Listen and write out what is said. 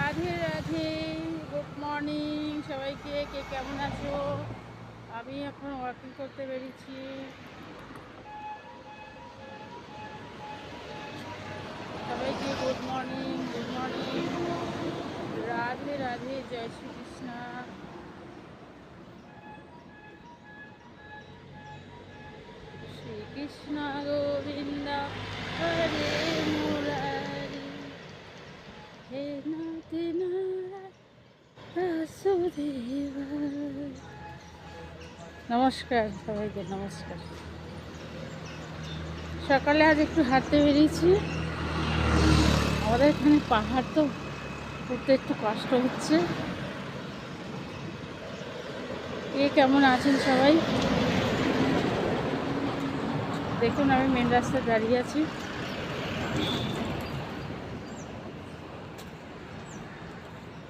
Radhe Radhe, good morning সবাইকে। কে কেমন আছো? আমি এখন ওয়াকিং করতে বেরিয়েছি। সবাইকে good morning, good morning, Radhe Radhe, জয় শ্রীকৃষ্ণ। শ্রীকৃষ্ণ গোবিন্দ হরে মুরারি, হে নাথ নারায়ণ বাসুদেব। নমস্কার সবাইকে, নমস্কার। সকালে আজ একটু হাঁটতে বেরিয়েছি। আমাদের এখানে পাহাড় তো, উঠতে একটু কষ্ট হচ্ছে। কে কেমন আছেন সবাই? দেখুন আমি মেন রাস্তায় দাঁড়িয়ে আছি।